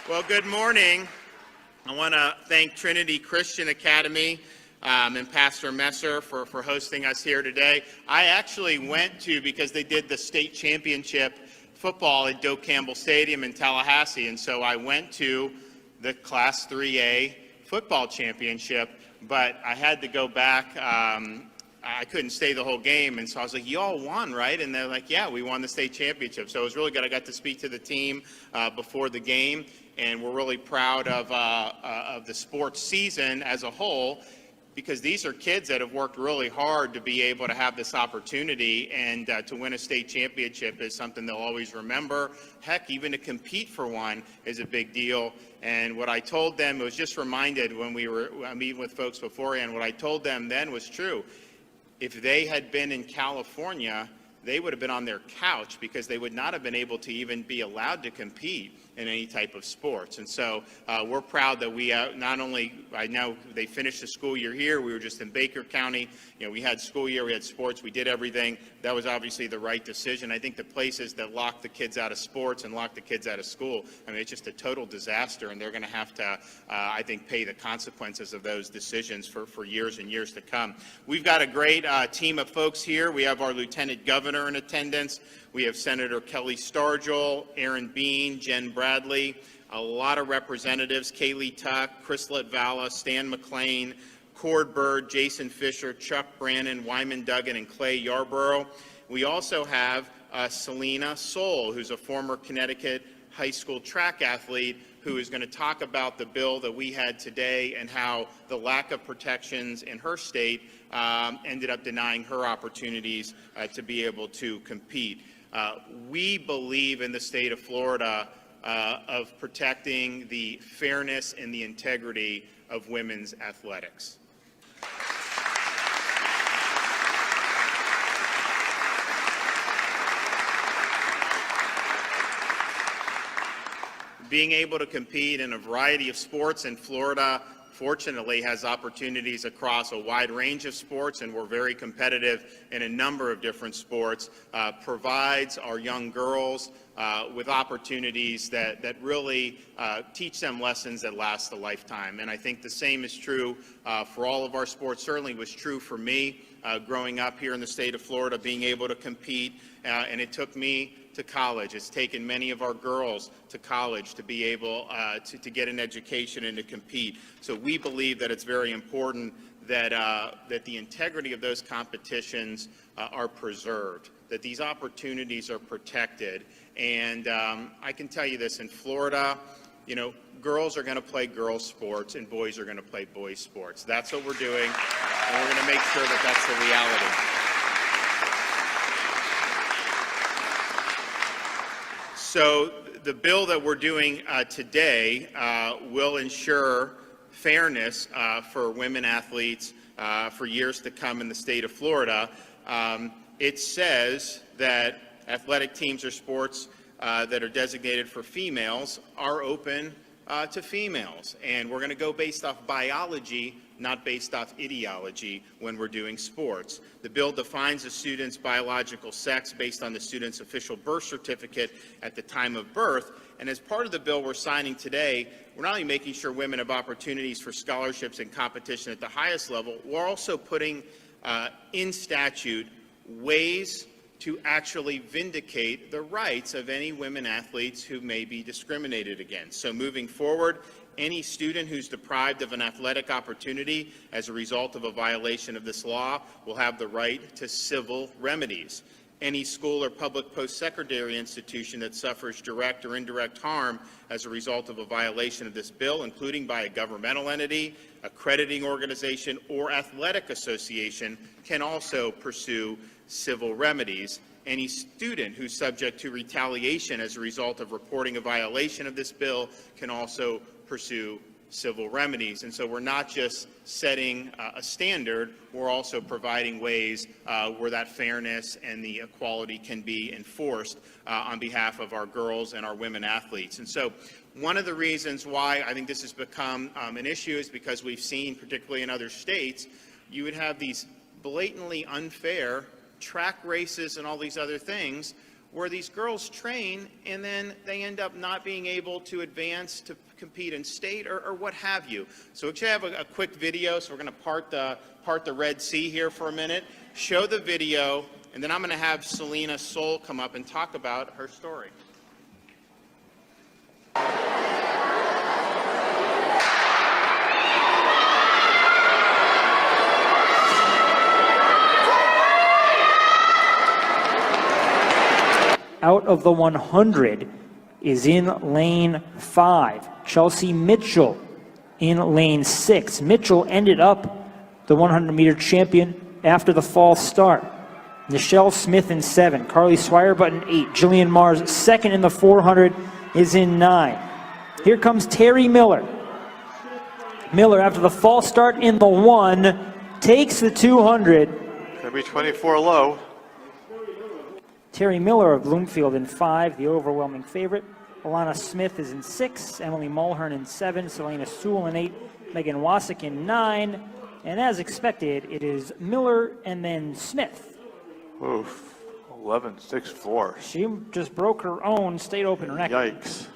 Well, good morning. I want to thank Trinity Christian Academy and Pastor Messer for hosting us here today. I actually went to, because they did the state championship football at Doak Campbell Stadium in Tallahassee, and so I went to the Class 3A football championship, but I had to go back. I couldn't stay the whole game, and so I was like, you all won, right? And they're like, yeah, we won the state championship. So it was really good. I got to speak to the team before the game, and we're really proud of the sports season as a whole, because these are kids that have worked really hard to be able to have this opportunity, and to win a state championship is something they'll always remember. Heck, even to compete for one is a big deal. And what I told them, it was just reminded when we were meeting with folks beforehand, what I told them then was true. If they had been in California, they would have been on their couch, because they would not have been able to even be allowed to compete in any type of sports. And so we're proud that we not only, I know they finished the school year here, we were just in Baker County, we had school year, we had sports, we did everything. That was obviously the right decision. I think the places that lock the kids out of sports and lock the kids out of school, it's just a total disaster, and they're going to have to, I think, pay the consequences of those decisions for years and years to come. We've got a great team of folks here. We have our Lieutenant Governor in attendance. We have Senator Kelly Stargel, Aaron Bean, Jen Bradley, a lot of representatives, Kaylee Tuck, Chris Latvala, Stan McLean, Cord Bird, Jason Fisher, Chuck Brannon, Wyman Duggan, and Clay Yarborough. We also have Selena Soul, who's a former Connecticut high school track athlete, who is going to talk about the bill that we had today and how the lack of protections in her state ended up denying her opportunities to be able to compete. We believe in the state of Florida of protecting the fairness and the integrity of women's athletics. Being able to compete in a variety of sports in Florida, fortunately, has opportunities across a wide range of sports, and we're very competitive in a number of different sports, provides our young girls with opportunities that really teach them lessons that last a lifetime. And I think the same is true for all of our sports. Certainly was true for me growing up here in the state of Florida, being able to compete, and it took me to college. It's taken many of our girls to college to be able to get an education and to compete. So we believe that it's very important that the integrity of those competitions are preserved, that these opportunities are protected. And I can tell you this, in Florida, girls are going to play girls' sports and boys are going to play boys' sports. That's what we're doing, and we're going to make sure that that's the reality. So the bill that we're doing today will ensure fairness for women athletes for years to come in the state of Florida. It says that athletic teams or sports that are designated for females are open to females. And we're going to go based off biology, not based off ideology when we're doing sports. The bill defines a student's biological sex based on the student's official birth certificate at the time of birth. And as part of the bill we're signing today, we're not only making sure women have opportunities for scholarships and competition at the highest level, we're also putting in statute ways to actually vindicate the rights of any women athletes who may be discriminated against. So moving forward, any student who's deprived of an athletic opportunity as a result of a violation of this law will have the right to civil remedies. Any school or public post-secondary institution that suffers direct or indirect harm as a result of a violation of this bill, including by a governmental entity, accrediting organization, or athletic association, can also pursue civil remedies. Any student who's subject to retaliation as a result of reporting a violation of this bill can also pursue civil remedies. And so we're not just setting a standard, we're also providing ways where that fairness and the equality can be enforced on behalf of our girls and our women athletes. And so one of the reasons why I think this has become an issue is because we've seen, particularly in other states, you would have these blatantly unfair track races and all these other things where these girls train and then they end up not being able to advance to compete in state or what have you. So we actually have a quick video, so we're going to part the Red Sea here for a minute, show the video, and then I'm going to have Selena Soul come up and talk about her story. Out of the 100 is in lane 5. Chelsea Mitchell in lane 6. Mitchell ended up the 100-meter champion after the false start. Nichelle Smith in 7. Carly Swire in 8. Jillian Mars second in the 400 is in 9. Here comes Terry Miller. Miller, after the false start in the 1, takes the 200. Gonna be 24 low. Terry Miller of Bloomfield in 5, the overwhelming favorite. Alana Smith is in 6, Emily Mulhern in 7, Selena Sewell in 8, Megan Wasik in 9, and as expected, it is Miller and then Smith. Oof, 11.64. She just broke her own state open record. Yikes.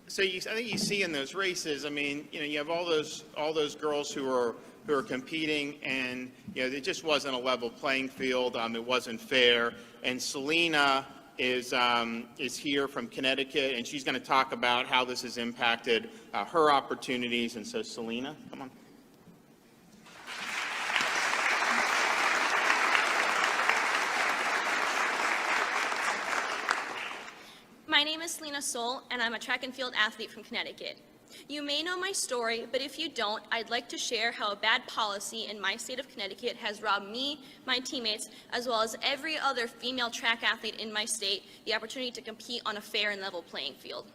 So I think you see in those races, I mean, you have all those girls who are competing, and it just wasn't a level playing field. It wasn't fair. And Selena is here from Connecticut, and she's going to talk about how this has impacted her opportunities. And so, Selena, come on. My name is Selena Soul, and I'm a track and field athlete from Connecticut. You may know my story, but if you don't, I'd like to share how a bad policy in my state of Connecticut has robbed me, my teammates, as well as every other female track athlete in my state the opportunity to compete on a fair and level playing field.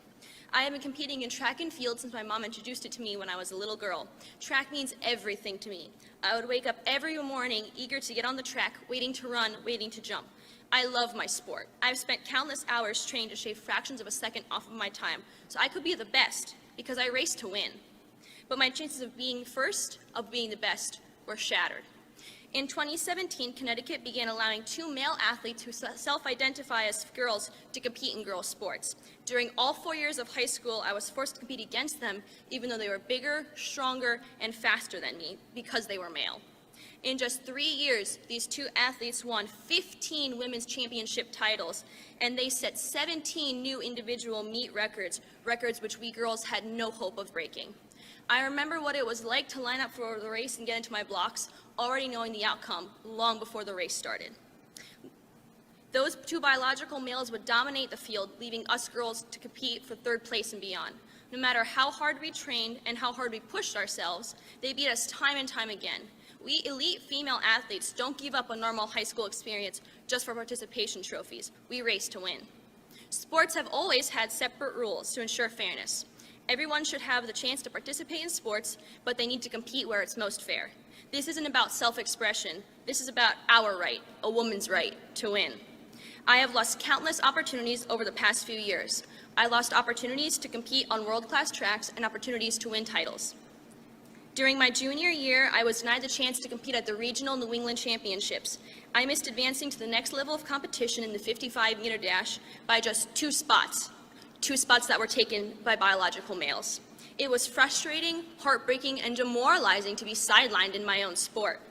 I have been competing in track and field since my mom introduced it to me when I was a little girl. Track means everything to me. I would wake up every morning eager to get on the track, waiting to run, waiting to jump. I love my sport. I've spent countless hours training to shave fractions of a second off of my time so I could be the best, because I race to win. But my chances of being first, of being the best, were shattered. In 2017, Connecticut began allowing 2 male athletes who self-identify as girls to compete in girls' sports. During all 4 years of high school, I was forced to compete against them, even though they were bigger, stronger, and faster than me, because they were male. In just 3 years, these 2 athletes won 15 women's championship titles, and they set 17 new individual meet records which we girls had no hope of breaking. I remember what it was like to line up for the race and get into my blocks, already knowing the outcome long before the race started. Those 2 biological males would dominate the field, leaving us girls to compete for 3rd place and beyond. No matter how hard we trained and how hard we pushed ourselves, they beat us time and time again. We elite female athletes don't give up a normal high school experience just for participation trophies. We race to win. Sports have always had separate rules to ensure fairness. Everyone should have the chance to participate in sports, but they need to compete where it's most fair. This isn't about self-expression. This is about our right, a woman's right, to win. I have lost countless opportunities over the past few years. I lost opportunities to compete on world-class tracks and opportunities to win titles. During my junior year, I was denied the chance to compete at the regional New England Championships. I missed advancing to the next level of competition in the 55-meter dash by just 2 spots that were taken by biological males. It was frustrating, heartbreaking, and demoralizing to be sidelined in my own sport.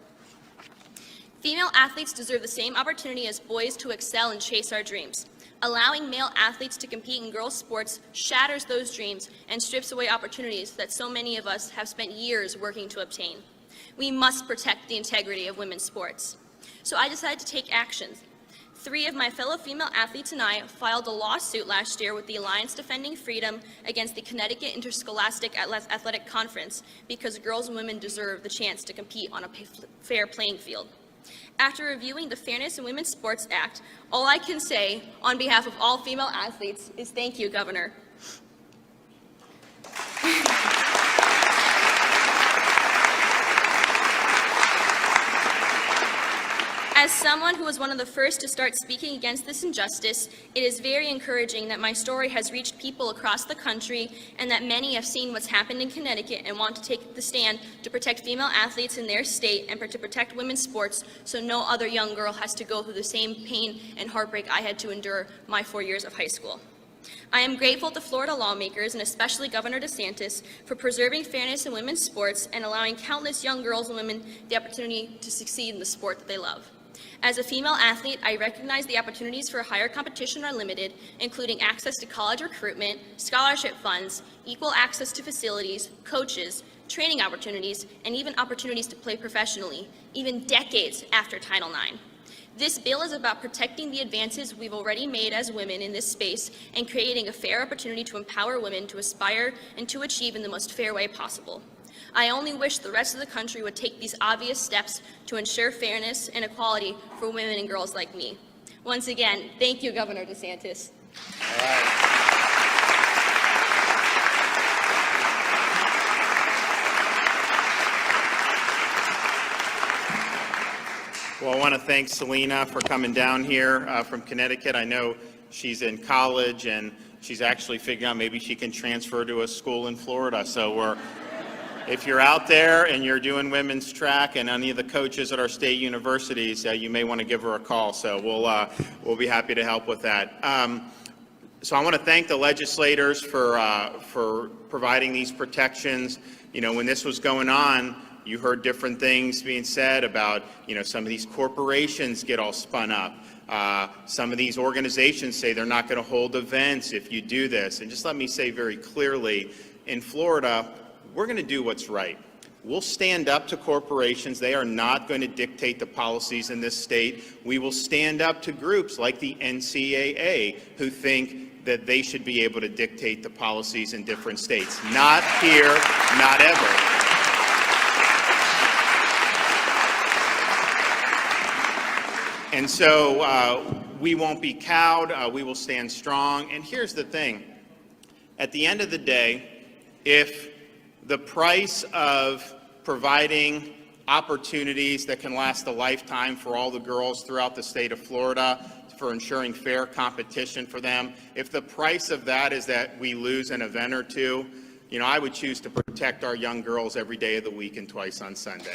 Female athletes deserve the same opportunity as boys to excel and chase our dreams. Allowing male athletes to compete in girls' sports shatters those dreams and strips away opportunities that so many of us have spent years working to obtain. We must protect the integrity of women's sports. So I decided to take action. 3 of my fellow female athletes and I filed a lawsuit last year with the Alliance Defending Freedom against the Connecticut Interscholastic Athletic Conference because girls and women deserve the chance to compete on a fair playing field. After reviewing the Fairness in Women's Sports Act, all I can say on behalf of all female athletes is thank you, Governor. As someone who was one of the first to start speaking against this injustice, it is very encouraging that my story has reached people across the country and that many have seen what's happened in Connecticut and want to take the stand to protect female athletes in their state and to protect women's sports so no other young girl has to go through the same pain and heartbreak I had to endure my 4 years of high school. I am grateful to Florida lawmakers and especially Governor DeSantis for preserving fairness in women's sports and allowing countless young girls and women the opportunity to succeed in the sport that they love. As a female athlete, I recognize the opportunities for higher competition are limited, including access to college recruitment, scholarship funds, equal access to facilities, coaches, training opportunities, and even opportunities to play professionally, even decades after Title IX. This bill is about protecting the advances we've already made as women in this space and creating a fair opportunity to empower women to aspire and to achieve in the most fair way possible. I only wish the rest of the country would take these obvious steps to ensure fairness and equality for women and girls like me. Once again, thank you, Governor DeSantis. All right. Well, I want to thank Selena for coming down here from Connecticut. I know she's in college and she's actually figuring out maybe she can transfer to a school in Florida. So if you're out there and you're doing women's track and any of the coaches at our state universities, you may want to give her a call. So we'll be happy to help with that. So I want to thank the legislators for providing these protections. You know, when this was going on, you heard different things being said about, some of these corporations get all spun up. Some of these organizations say they're not going to hold events if you do this. And just let me say very clearly, in Florida, we're going to do what's right. We'll stand up to corporations. They are not going to dictate the policies in this state. We will stand up to groups like the NCAA who think that they should be able to dictate the policies in different states. Not here, not ever. And so we won't be cowed. We will stand strong. And here's the thing. At the end of the day, if the price of providing opportunities that can last a lifetime for all the girls throughout the state of Florida, for ensuring fair competition for them, if the price of that is that we lose an event or two, I would choose to protect our young girls every day of the week and twice on Sunday.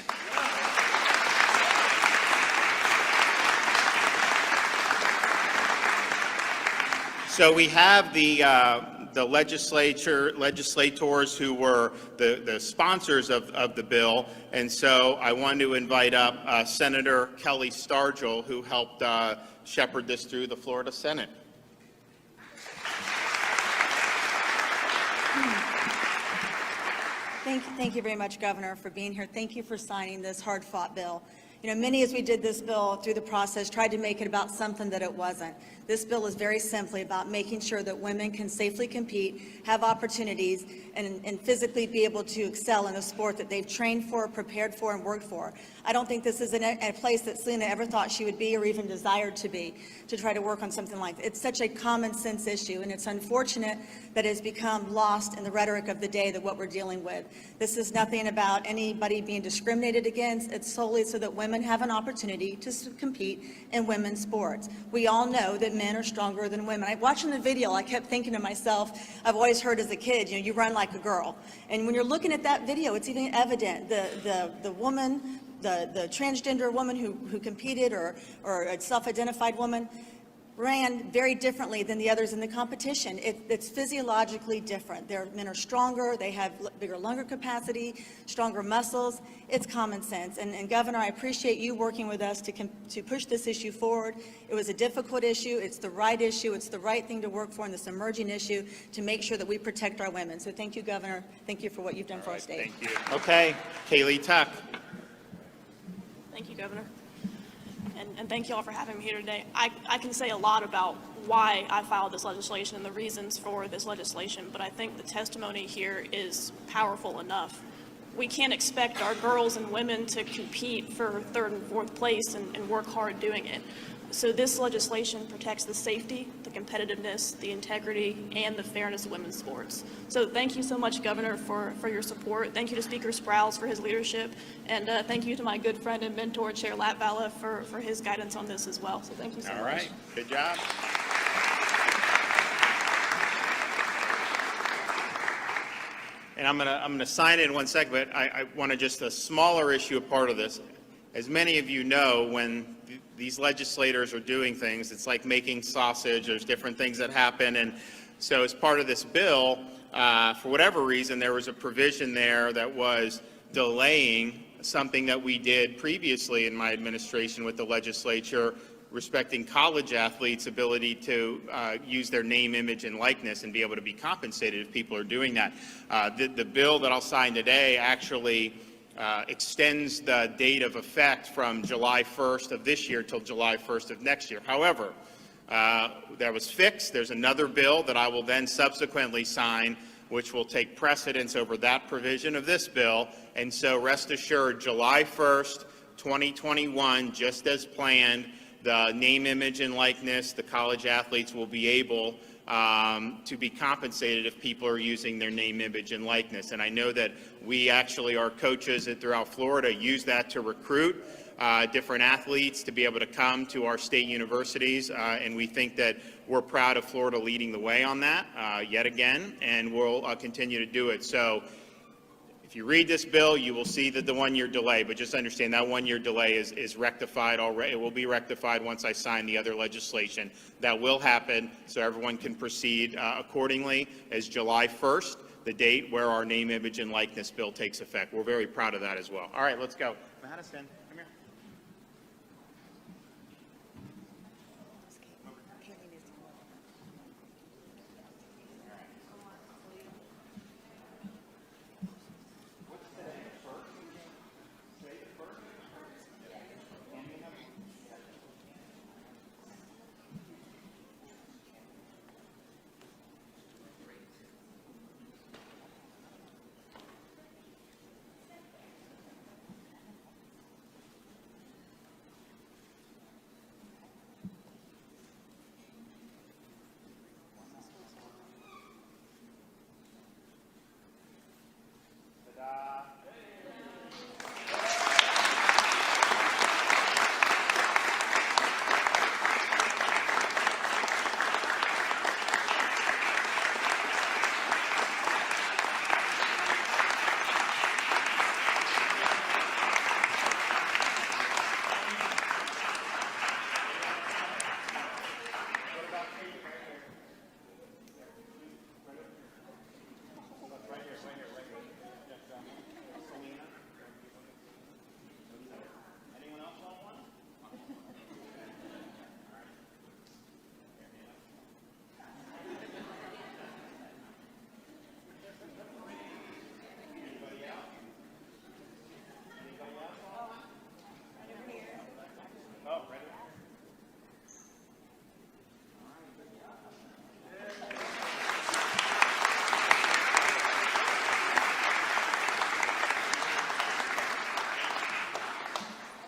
So we have the legislators who were the sponsors of the bill, and so I want to invite up Senator Kelly Stargell, who helped shepherd this through the Florida Senate. Thank you very much, Governor, for being here. Thank you for signing this hard-fought bill. Many, as we did this bill through the process, tried to make it about something that it wasn't. This bill is very simply about making sure that women can safely compete, have opportunities, and physically be able to excel in a sport that they've trained for, prepared for, and worked for. I don't think this is a place that Selena ever thought she would be or even desired to be, to try to work on something like that. It's such a common sense issue, and it's unfortunate that it has become lost in the rhetoric of the day that what we're dealing with. This is nothing about anybody being discriminated against. It's solely so that women have an opportunity to compete in women's sports. We all know that men are stronger than women. Watching the video, I kept thinking to myself, I've always heard as a kid, you run like a girl. And when you're looking at that video, it's even evident. The woman, the transgender woman who competed, or a self-identified woman, ran very differently than the others in the competition. It's physiologically different. Men are stronger, they have bigger lung capacity, stronger muscles. It's common sense. And Governor, I appreciate you working with us to push this issue forward. It was a difficult issue. It's the right issue. It's the right thing to work for in this emerging issue to make sure that we protect our women. So thank you, Governor. Thank you for what you've done for our state. Thank you. Okay, Kaylee Tuck. Thank you, Governor. And thank you all for having me here today. I can say a lot about why I filed this legislation and the reasons for this legislation, but I think the testimony here is powerful enough. We can't expect our girls and women to compete for third and fourth place and work hard doing it. So this legislation protects the safety, the competitiveness, the integrity, and the fairness of women's sports. So thank you so much, Governor, for your support. Thank you to Speaker Sprouse for his leadership. And thank you to my good friend and mentor, Chair Latvala, for his guidance on this as well. So thank you so much. All right, good job. And I'm gonna sign it in 1 second, but I want to just a smaller issue, a part of this. As many of you know, when these legislators are doing things, it's like making sausage. There's different things that happen, and so as part of this bill, for whatever reason, there was a provision there that was delaying something that we did previously in my administration with the legislature respecting college athletes' ability to use their name, image, and likeness and be able to be compensated if people are doing that. The bill that I'll sign today actually extends the date of effect from July 1st of this year till July 1st of next year. However, that was fixed. There's another bill that I will then subsequently sign, which will take precedence over that provision of this bill. And so rest assured, July 1st, 2021, just as planned, the name, image, and likeness, the college athletes will be able to be compensated if people are using their name, image, and likeness. And I know that we actually, our coaches throughout Florida, use that to recruit different athletes to be able to come to our state universities, and we think that we're proud of Florida leading the way on that yet again, and we'll continue to do it. So if you read this bill, you will see that the one-year delay, but just understand that one-year delay is rectified already. It will be rectified once I sign the other legislation. That will happen, so everyone can proceed accordingly, as July 1st, the date where our name, image, and likeness bill takes effect. We're very proud of that as well. All right, let's go. Madison.